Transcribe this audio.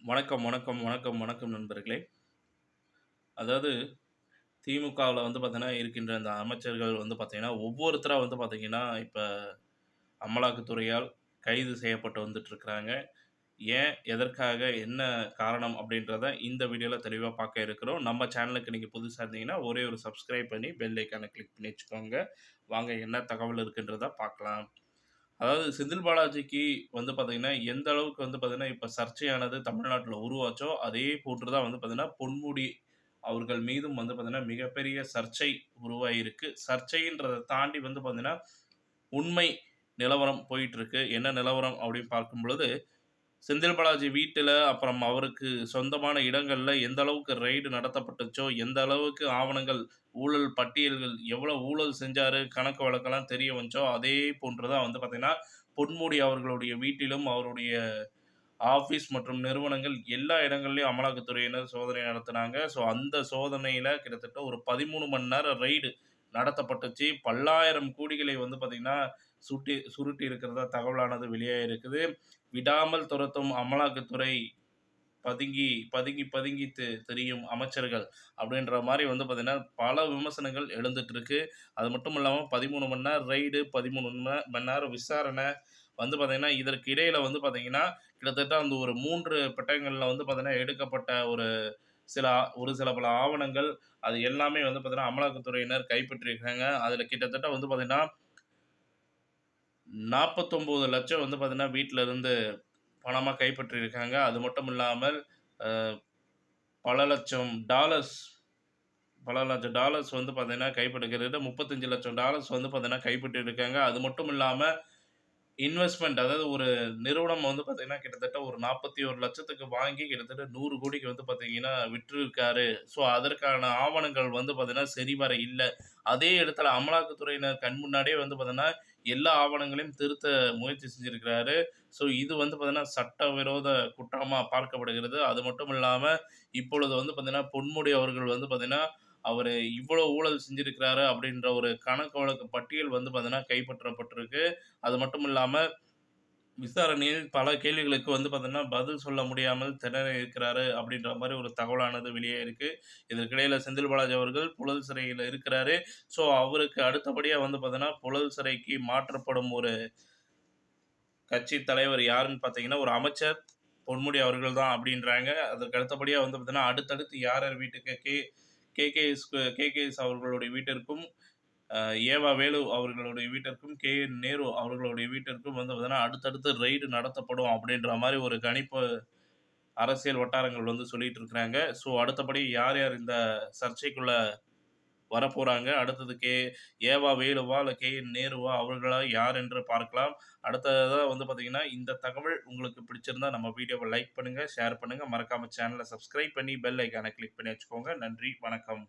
வணக்கம், வணக்கம், வணக்கம், வணக்கம் நண்பர்களே. அதாவது திமுகவுல பார்த்தீங்கன்னா, இருக்கின்ற அந்த அமைச்சர்கள் பார்த்தீங்கன்னா, ஒவ்வொருத்தரா பார்த்தீங்கன்னா, இப்ப அமலாக்கத்துறையால் கைது செய்யப்பட்டு வந்துட்டுருக்கிறாங்க. ஏன்? எதற்காக? என்ன காரணம்? அப்படின்றத இந்த வீடியோல தெளிவா பார்க்க இருக்கிறோம். நம்ம சேனலுக்கு நீங்க புதுசா இருந்தீங்கன்னா, ஒரே ஒரு சப்ஸ்கிரைப் பண்ணி பெல் ஐகான கிளிக் பண்ணி வச்சுக்கோங்க. வாங்க என்ன தகவல் இருக்குன்றத பார்க்கலாம். அதாவது செந்தில் பாலாஜிக்கு பார்த்தீங்கன்னா, எந்த அளவுக்கு பார்த்தீங்கன்னா, இப்ப சர்ச்சையானது தமிழ்நாட்டுல உருவாச்சோ, அதே போன்று தான் பார்த்தீங்கன்னா, பொன்முடி அவர்கள் மீதும் பார்த்தீங்கன்னா, மிகப்பெரிய சர்ச்சை உருவாகியிருக்கு. சர்ச்சைன்றத தாண்டி பார்த்தீங்கன்னா, உண்மை நிலவரம் போயிட்டுருக்கு. என்ன நிலவரம் அப்படின்னு பார்க்கும்பொழுது, செந்தில் பாலாஜி வீட்டில, அப்புறம் அவருக்கு சொந்தமான இடங்கள்ல எந்த அளவுக்கு ரெய்டு நடத்தப்பட்டுச்சோ, எந்த அளவுக்கு ஆவணங்கள், ஊழல் பட்டியல்கள் எவ்வளோ ஊழல் செஞ்சாரு, கணக்கு வழக்கெல்லாம் தெரிய வந்துச்சோ, அதே போன்று தான் பார்த்தீங்கன்னா, பொன்முடி அவர்களுடைய வீட்டிலும், அவருடைய ஆஃபீஸ் மற்றும் நிறுவனங்கள் எல்லா இடங்கள்லயும் அமலாக்கத்துறையினர் சோதனை நடத்துனாங்க. ஸோ, அந்த சோதனையில கிட்டத்தட்ட ஒரு 13 மணி நேரம் ரெய்டு நடத்தப்பட்டுச்சு. பல்லாயிரம் கோடிகளை பார்த்தீங்கன்னா, சுருட்டி இருக்கிறதா தகவலானது வெளியாகியிருக்குது. விடாமல் துரத்தும் அமலாக்கத்துறை பதுங்கி, பதுங்கி, பதுங்கி திரியும் அமைச்சர்கள் அப்படின்ற மாரி பார்த்தீங்கன்னா, பல விமர்சனங்கள் எழுந்துட்டு இருக்கு. அது மட்டும் இல்லாம 13 மணி நேரம் ரெய்டு, 13 மணி நேரம் விசாரணை பார்த்தீங்கன்னா, இதற்கு இடையில பார்த்தீங்கன்னா, கிட்டத்தட்ட அந்த ஒரு 3 பெட்டகங்கள்ல பார்த்தீங்கன்னா, எடுக்கப்பட்ட ஒரு சில பல ஆவணங்கள், அது எல்லாமே பார்த்தீங்கன்னா, அமலாக்கத்துறையினர் கைப்பற்றியிருக்காங்க. அதில கிட்டத்தட்ட பார்த்தீங்கன்னா, 49,00,000 பார்த்தீங்கன்னா, வீட்ல இருந்து பணமா கைப்பற்றியிருக்காங்க. அது மட்டும் இல்லாமல், அ பல லட்சம் டாலர்ஸ் பல லட்சம் டாலர்ஸ் பார்த்தீங்கன்னா, கைப்பற்றுகிறது. $35,00,000 பார்த்தீங்கன்னா, கைப்பற்றியிருக்காங்க. அது மட்டும் இல்லாம இன்வெஸ்ட்மென்ட் அதாவது ஒரு நிறுவனம் பார்த்தீங்கன்னா, கிட்டத்தட்ட ஒரு 41,00,000க்கு வாங்கி கிட்டத்தட்ட 100,00,00,000க்கு பார்த்தீங்கன்னா, விற்றிருக்காரு. ஸோ, அதற்கான ஆவணங்கள் பார்த்தீங்கன்னா, சரிவர இல்ல. அதே இடத்துல அமலாக்கத்துறையினர் கண் முன்னாடியே பார்த்தீங்கன்னா, எல்லா ஆவணங்களையும் திருத்த முயற்சி செஞ்சிருக்கிறாரு. ஸோ, இது பார்த்தீங்கன்னா, சட்டவிரோத குற்றமா பார்க்கப்படுகிறது. அது மட்டும் இல்லாம, இப்பொழுது பார்த்தீங்கன்னா, பொன்முடி அவர்கள் பார்த்தீங்கன்னா, அவரு இவ்வளோ ஊழல் செஞ்சிருக்கிறாரு அப்படின்ற ஒரு கணக்கு வழக்கு பட்டியல் பார்த்தீங்கன்னா, கைப்பற்றப்பட்டிருக்கு. அது மட்டும் இல்லாம, விசாரணையில் பல கேள்விகளுக்கு பார்த்தீங்கன்னா, பதில் சொல்ல முடியாமல் திணறி இருக்கிறாரு அப்படின்ற மாரி ஒரு தகவலானது வெளியாயிருக்கு. இதற்கிடையில செந்தில் பாலாஜி அவர்கள் புழல் சிறையில இருக்கிறாரு. ஸோ, அவருக்கு அடுத்தபடியா பார்த்தீங்கன்னா, புழல் சிறைக்கு மாற்றப்படும் ஒரு கட்சி தலைவர் யாருன்னு பார்த்தீங்கன்னா, ஒரு அமைச்சர் பொன்முடி அவர்கள் தான் அப்படின்றாங்க. அதற்கு அடுத்தபடியா பார்த்தீங்கன்னா, அடுத்தடுத்து யார் யார் வீட்டுக்கு கேகேஎஸ் அவர்களுடைய வீட்டிற்கும், அ ஏவா வேலு அவர்களுடைய வீட்டிற்கும், கே.என். நேரு அவர்களுடைய வீட்டிற்கும் பார்த்தீங்கன்னா, அடுத்தடுத்து ரெய்டு நடத்தப்படும் அப்படின்ற மாரி ஒரு கணிப்பு அரசியல் வட்டாரங்கள் சொல்லிட்டு இருக்கிறாங்க. ஸோ, அடுத்தபடி யார் யார் இந்த சர்ச்சைக்குள்ள வரப்போறாங்க. அடுத்தது ஏவா வேலுவா, இல்ல கே.என். நேருவா அவர்களா யார் என்று பார்க்கலாம். அடுத்ததா பார்த்தீங்கன்னா, இந்த தகவல் உங்களுக்கு பிடிச்சிருந்தா நம்ம வீடியோவ லைக் பண்ணுங்க, ஷேர் பண்ணுங்க. மறக்காம சேனல சப்ஸ்கிரைப் பண்ணி பெல் ஐகான கிளிக் பண்ணி வச்சுக்கோங்க. நன்றி, வணக்கம்.